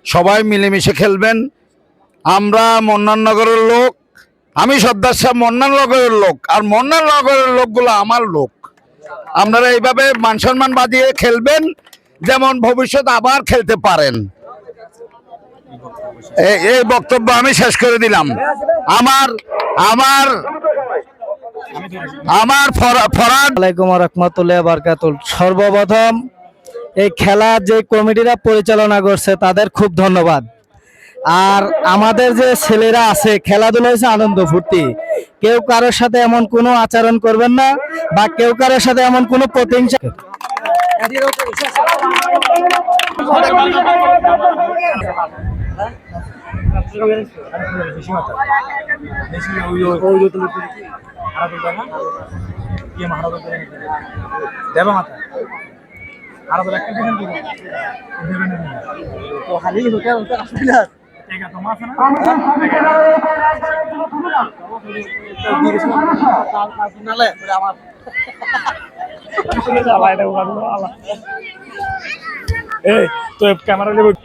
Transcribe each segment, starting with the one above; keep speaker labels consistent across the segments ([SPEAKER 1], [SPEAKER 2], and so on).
[SPEAKER 1] সবাই মিলেমিশে খেলবেন। আমরা মন্নাননগরের লোক, আমি সর্দার সাহেব মন্নাননগরের লোক, আর মন্নাননগরের লোকগুলো আমার লোক। আপনারা এইভাবে মান সম্মান বাঁধিয়ে খেলবেন, যেমন ভবিষ্যৎ আবার খেলতে পারেন। এই বক্তব্য আমি শেষ করে দিলাম। আমার আমার আমার ফরহাদ
[SPEAKER 2] আলাইকুম রহমতুল্লাহ বারকাতুল। সর্বপ্রথম এই খেলা যে কমিটিরা পরিচালনা করছে তাদের খুব ধন্যবাদ। আর আমাদের যে ছেলেরা আছে, খেলাধুলা হচ্ছে আনন্দ ফুর্তি। কেউ কারোর সাথে এমন কোনো আচরণ করবেন না, বা কেউ কারোর সাথে এমন কোনো প্রতিহিংসা।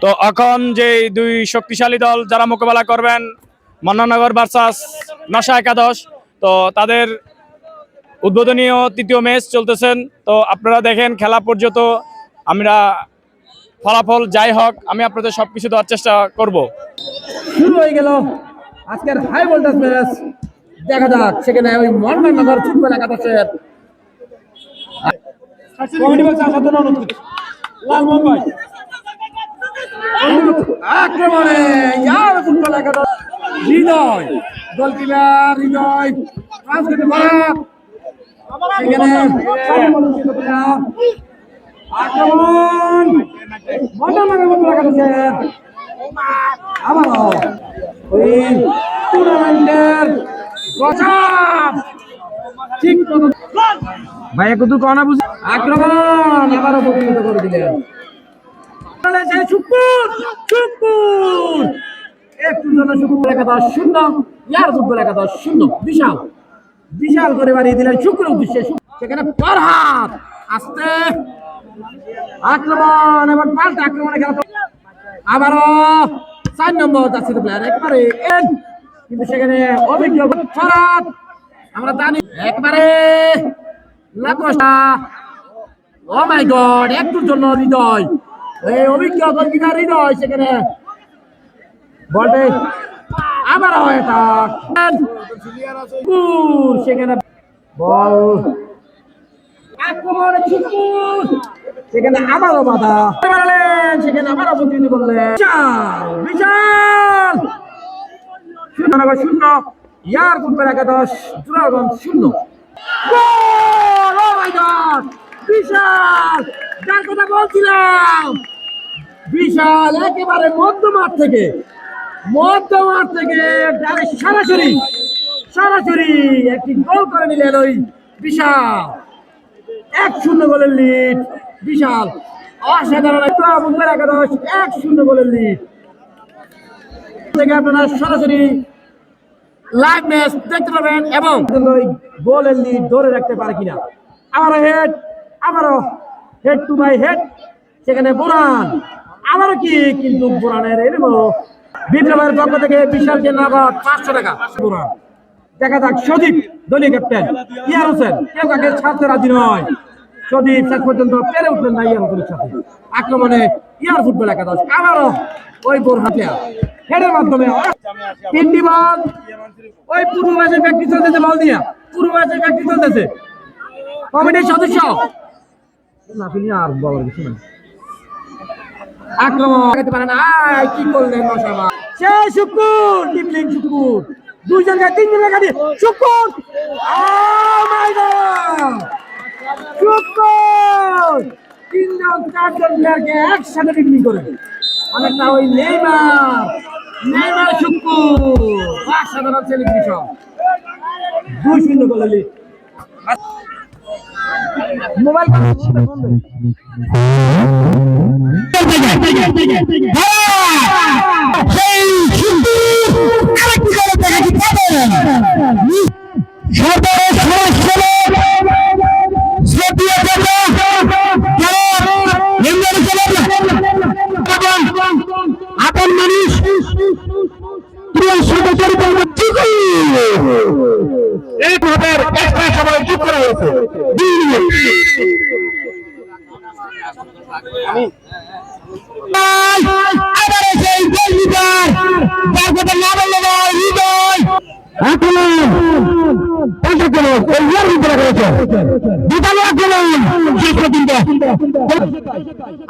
[SPEAKER 3] তো এখন যে দুই শক্তিশালী দল যারা মোকাবেলা করবেন, মন্নাননগর ভার্সাস নশা একাদশ, তো তাদের উদ্বোধনীয় তৃতীয় ম্যাচ চলতেছেন। তো আপনারা দেখেন, খেলা পর্যন্ত আমরা ফলাফল যাই হোক আমি আপনাদের সবকিছু দেওয়ার চেষ্টা করব।
[SPEAKER 4] শুরু হয়ে গেল আজকের হাই ভোল্টেজ ম্যাচ। দেখা যাক সেখানে ওই মন্নাননগর ফুটবল একাদশের আক্রমণে ফুটবল একাদশ হৃদয়, গোলকিপার হৃদয় সেখানে আক্রমণ মন্নাননগর ফুটবল একাদশের আবারও ওই টুর্নামেন্টের ঠিক ভাই একটু কনা বুঝি আক্রমণ আবারও প্রতিহত করে দিলেন। একটু জন্য শুক্র একাদশ 0, ইয়ার ফুটবল একাদশ 0। বিশাল বিশাল করে বাড়িয়ে দিলেন শুক্রের উদ্দেশ্যে। সেখানে ফরহাদ আস্তে আক্রমণ, এবার পাল্টা আক্রমণে খেলা আবারও 4 নম্বর যাচ্ছে প্লেয়ার একবারে, কিন্তু সেখানে অভিজ্ঞ ফরহাদ আমরা জানি একবারে লাকোসা। ও মাই গড, একটুর জন্য হৃদয়, এই অভিজ্ঞ গোলকিপার হৃদয় সেখানে বলতে আবারও এটা সেখানে বল আক্রমণে সেখানে আবারও বাধা, সেখানে আবারও প্রতিনিধি করলেন বিশাল 0 ইয়ার ফুটবল একাদশ জোড়াগঞ্জ 0। বিশাল, যার কথা বলছিলাম, বিশাল একেবারে মধ্যমাঠ থেকে সরাসরি সরাসরি একটি গোল করে নিলেন ওই বিশাল। 1-0 গোলের লিড। বিশাল অসাধারণ ফুটবল একাদশ 1-0 গোলের লিড থেকে আপনারা সরাসরি লাইভ ম্যাচ দেখতে পাবেন এবং গোলের লিড ধরে রাখতে পারে কিনা। আবারও হেড টু বাই হেড, সেখানে বোরান আবারও কি, কিন্তু বোরানের বিপ্লবের পক্ষ থেকে বিশালকে নগদ 500 টাকা বোরান। দেখা যাক সদীপ দলীয় ক্যাপ্টেন, ইয়ার হোসেন কেউ কাকে ছাড়তে রাজি নয়। সদীপ শেষ পর্যন্ত পেরে উঠলেন না ইয়ার হোসেনের সাথে। আক্রমণে ইয়ার ফুটবল একাদশ আবারও ওই বোরহাটিয়া হেডের মাধ্যমে 3টি বল। ওই পূর্ব ম্যাচের প্র্যাকটিস চলতেছে, বল দিয়া পূর্ব ম্যাচের প্র্যাকটিস চলতেছে। কমিটির সদস্য না তিনি আর বলার কিছু না। আক্রমণ করতে পারে না, কি করলেন মশামা সে শুকুর টিপলিং শুকুর 2 জন গায়ে 3 জন গায়ে শুকুর। ও মাই গড, শুকুর 3 জন 4 জন প্লেয়ারকে একসাথে টিপলিং করে অনেকটা ওই নেইমার শুকুর অসাধারণ সেলিব্রেশন। 2-0 গোলে লিড। মোবাইল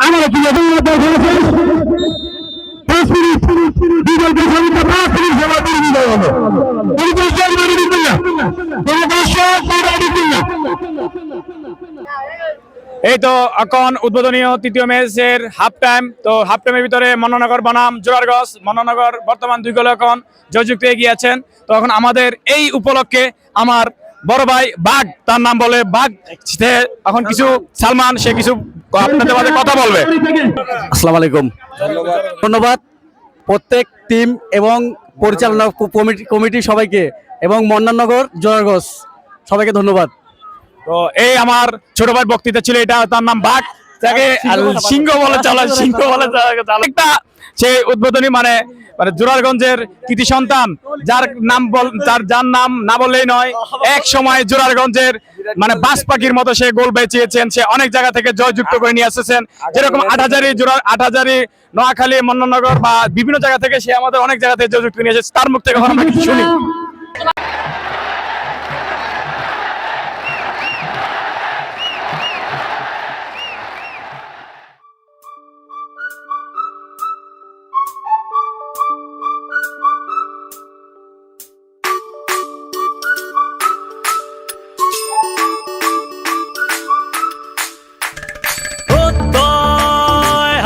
[SPEAKER 4] আমরা কি
[SPEAKER 3] এই তো এখন উদ্বোধনীয় তৃতীয় ম্যাচের হাফ টাইম। তো হাফ টাইমের ভিতরে মন্নানগর বনাম জোরারগঞ্জ, মন্নানগর বর্তমান 2 গোলে এখন জয়যুক্ত এগিয়ে আছেন। তো এখন আমাদের এই উপলক্ষে আমার বড় ভাই বাঘ, তার নাম বলে বাঘ, সে এখন কিছু সালমান, সে কিছু আপনাদের মাঝে কথা বলবে।
[SPEAKER 2] আসসালামু আলাইকুম, ধন্যবাদ প্রত্যেক টিম এবং পরিচালনা কমিটি সবাইকে, এবং মন্নাননগর জোরারগঞ্জ সবাইকে ধন্যবাদ।
[SPEAKER 3] তো এই আমার ছোট ভাই বক্তৃতা ছিল, এটা তার নাম বাঘ, তাকে সিংহ বলে চালায়, সিংহ বলে চালায়। একটা সে উদ্বোধনী মানে জোরারগঞ্জের কৃতি সন্তান, যার নাম না বললেই নয়। এক সময় জোরারগঞ্জের মানে বাস পাখির মতো সে গোল বেঁচিয়েছেন, সে অনেক জায়গা থেকে জয়যুক্ত করে নিয়ে আসছেন, যেরকম আটহাজারি, নোয়াখালী, মন্নানগর বা বিভিন্ন জায়গা থেকে সে আমাদের অনেক জায়গা থেকে জয়যুক্ত নিয়ে এসেছে। তার মুখ থেকে আমরা কিছু শুনি।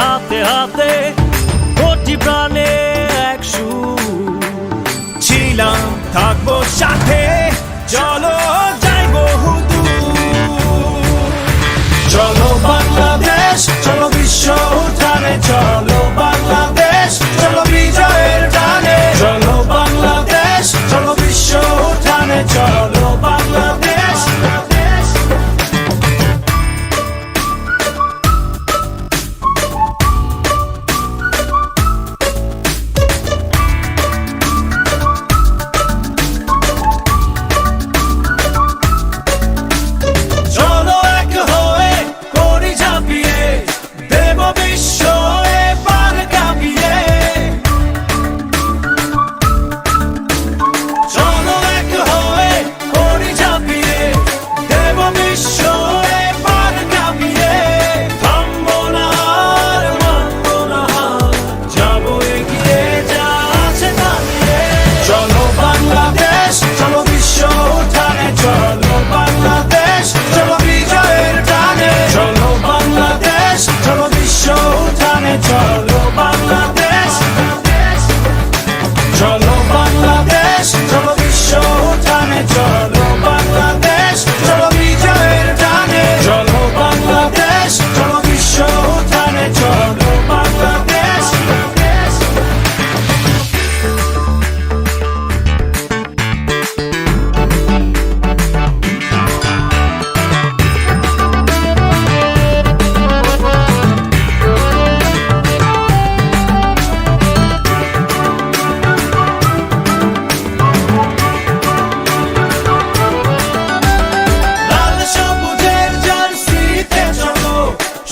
[SPEAKER 5] হাতে হাতে কোটি প্রাণে এক সুর ছিলাম, থাকবো সাথে, চলো যাইবো চলো বাংলাদেশ, চলো বিশ্ব উঠানে, চলো বাংলাদেশ, চলো বিজয়ের টানে, চলো বাংলাদেশ, চলো বিশ্ব উঠানে, চলো বাংলাদেশ। চলো এক হয়ে করি ঝাঁপিয়ে, দেব বিশ্ব এবার কাঁপিয়ে। চলো এক হয়ে করি ঝাঁপিয়ে, দেব বিশ্ব এবার কাঁপিয়ে। থামবো না আর মানবো না হার, যাবো এগিয়ে যা আছে দাঁড়িয়ে। চলো বাংলাদেশ, চলো বিশ্ব উঠানে, চলো বাংলাদেশ, চলো বিজয়ের টানে, চলো বাংলাদেশ, চলো বিশ্ব উঠানে, চলো বাংলাদেশ। চলো বাংলাদেশ, চলো বিশ্ব উঠানে, চলো বাংলাদেশ, চলো বিজয়ের টানে, চলো বাংলাদেশ, চলো বিশ্ব উঠানে, চলো বাংলাদেশ। লাল সবুজের জার্সিতে চলো,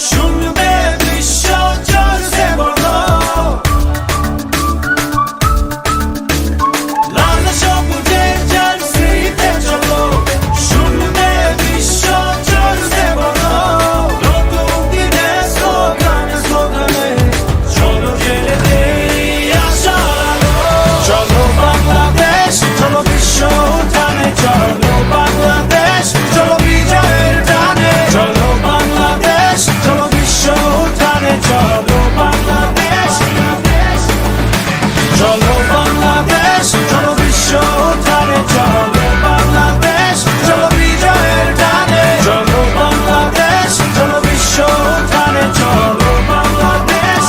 [SPEAKER 5] শুনবে বিশ্ব জোরসে বলো। লাল সবুজের জার্সিতে চলো, শুনবে বিশ্ব জোরসে বলো। নতুন দিনের স্লোগানে স্লোগানে, চলো জেলে দেই আশার আলো। চলো বাংলাদেশ, চলো বিশ্ব উঠানে, চলো বাংলাদেশ, চলো বিজয়ের টানে, চলো বাংলাদেশ, চলো বিশ্ব উঠানে, চলো বাংলাদেশ। চলো বাংলাদেশ, চলো বিশ্ব উঠানে, চলো বাংলাদেশ, চলো বিজয়ের টানে, চলো বাংলাদেশ, চলো বিশ্ব উঠানে, চলো বাংলাদেশ।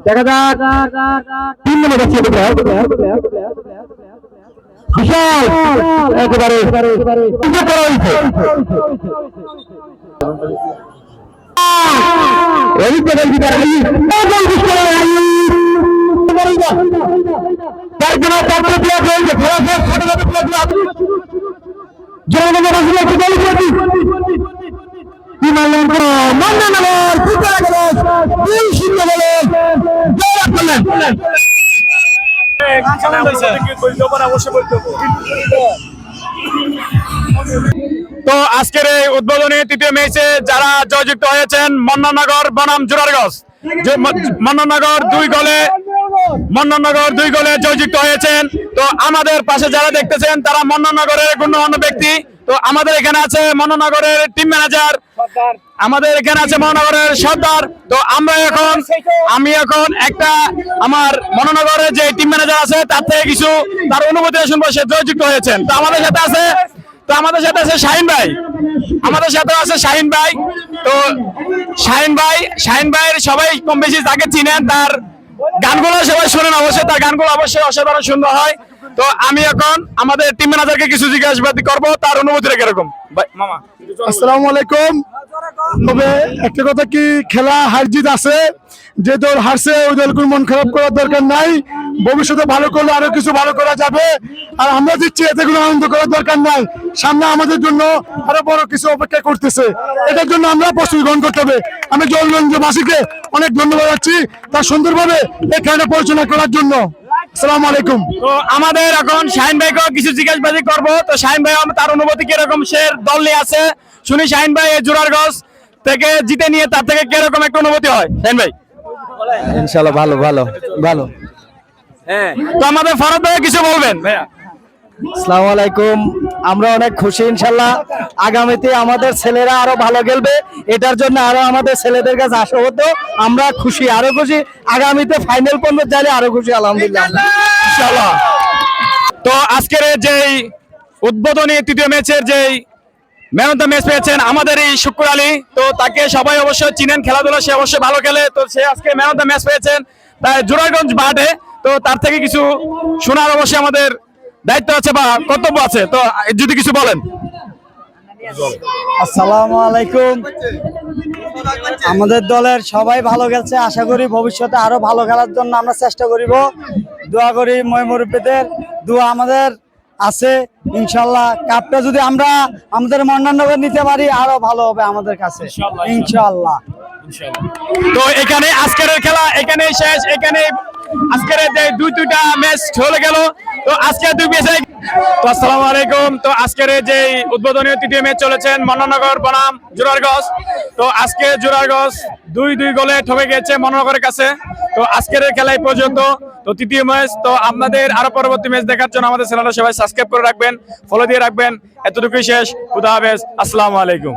[SPEAKER 4] দেখা যাক 3 নম্বর আছে বিশাল একেবারে বলেন।
[SPEAKER 3] তো আজকের এই উদ্বোধনী তৃতীয় ম্যাচে যারা জয়যুক্ত হয়েছেন মন্নানগর বনাম জোরারগঞ্জ, মন্নানগর 2 গোলে জয়যুক্ত হয়েছেন। তো আমাদের পাশে যারা দেখতেছেন তারা মন্নানগরের গণ্যমান্য ব্যক্তি। তো আমাদের এখানে আছে মন্নানগরের টিম ম্যানেজার, আমাদের এখানে আছে মহানগরের সর্দার। তো আমি এখন একটা আমার মহানগরের যে টিম ম্যানেজার আছে তার থেকে কিছু তার অনুভূতি শুনবো, সে জয়যুক্ত হয়েছেন। তো আমাদের সাথে আছে শাহিন ভাই, আমাদের সাথে আছে শাহিন ভাই। তো শাহিন ভাইয়ের সবাই কম বেশি তাকে চিনেন, তার গানগুলো সবাই শোনেন, অবশ্যই তার গানগুলো অবশ্যই অসাধারণ সুন্দর হয়। তো আমি এখন আমাদের টিম ম্যানেজারকে কিছু জিজ্ঞাসাবাদ করবো, তার অনুভূতিটা কিরকম। মামা
[SPEAKER 6] আসসালামু আলাইকুম। তবে একটা কথা কি, খেলা হার জিত আছে, যে দল হারছে ওই দল কোনো মন খারাপ করার দরকার নাই। ভবিষ্যতে ভালো করলে আরো কিছু ভালো করা যাবে, আর আমরা দিচ্ছি এতে কোনো আনন্দ করার দরকার নাই। সামনে আমাদের জন্য আরো বড় কিছু অপেক্ষা করতেছে, এটার জন্য আমরা প্রস্তুতি গ্রহণ করতে হবে। আমি জলগঞ্জবাসীকে অনেক ধন্যবাদ জানাচ্ছি তার সুন্দরভাবে এই খেলাটা পরিচালনা করার জন্য। আসসালামু আলাইকুম।
[SPEAKER 3] তো আমাদের এখন শাহিন ভাইকেও কিছু জিজ্ঞাসাবাদ করবো। তো শাহিন ভাই তার অনুভূতি কিরকম, সে দল নিয়ে আছে, শুনি শাহিন ভাই জোরারগঞ্জ থেকে জিতে নিয়ে তার থেকে কিরকম একটা অনুভূতি হয়। শাহিন ভাই
[SPEAKER 2] ইনশাআল্লাহ ভালো ভালো ভালো।
[SPEAKER 3] তো আমাদের ফরদ ভাই কিছু বলবেন ভাইয়া।
[SPEAKER 2] আসসালামু আলাইকুম। আমরা অনেক খুশি, ইনশাল্লাহ আগামীতে আমাদের ছেলেরা আরো ভালো খেলবে, এটার জন্য আরো আমাদের ছেলেদের কাছে আসা হতো। আমরা খুশি, আরো খুশি, আগামীতে ফাইনাল পর্যন্ত যাইলে আরো খুশি আলহামদুলিল্লাহ
[SPEAKER 3] ইনশাআল্লাহ। তো আজকের যেই উদ্বোধনী তৃতীয় ম্যাচের যেই ম্যান অফ দ্য ম্যাচ পেয়েছেন আমাদের এই শুক্র আলী, তো তাকে সবাই অবশ্যই চিনেন, খেলাধুলা সে অবশ্যই ভালো খেলে। তো সে আজকে ম্যান অফ দ্য ম্যাচ পেয়েছেন তাই জোরারগঞ্জ মাঠে। তো তার থেকে কিছু শোনার অবশ্যই আমাদের দায়িত্ব আছে বা কর্তব্য আছে। তো যদি কিছু বলেন।
[SPEAKER 2] আসসালামু আলাইকুম। আমাদের দলের সবাই ভালো খেলছে, আশা করি ভবিষ্যতে আরো ভালো খেলার জন্য আমরা চেষ্টা করিব। দোয়া করি মুরব্বীদের দোয়া আমাদের আছে, ইনশাল্লাহ কাপটা যদি আমরা আমাদের মন্নানগর নিতে পারি আরো ভালো হবে আমাদের কাছে ইনশাল্লাহ।
[SPEAKER 3] তো এখানে আজকের খেলা এখানেই শেষ, এখানে আজকের যে দুইটা ম্যাচ চলে গেল। তো আজকের 2 ম্যাচে তো আসসালামু আলাইকুম। তো আজকের যে উদ্বোধনী তৃতীয় ম্যাচ চলেছেন মন্নানগর বনাম জোরারগঞ্জ। তো আজকে জোরারগঞ্জ 2 গোলে ঠকে গেছে মন্নানগরের কাছে। তো আজকের খেলায় পর্যন্ত তো তৃতীয় ম্যাচ। তো আপনাদের আরো পরবর্তী ম্যাচ দেখার জন্য আমাদের চ্যানেলটা সবাই সাবস্ক্রাইব করে রাখবেন, ফলো দিয়ে রাখবেন। এতটুকুই শেষ, খুদা হাফেজ, আসসালামু আলাইকুম।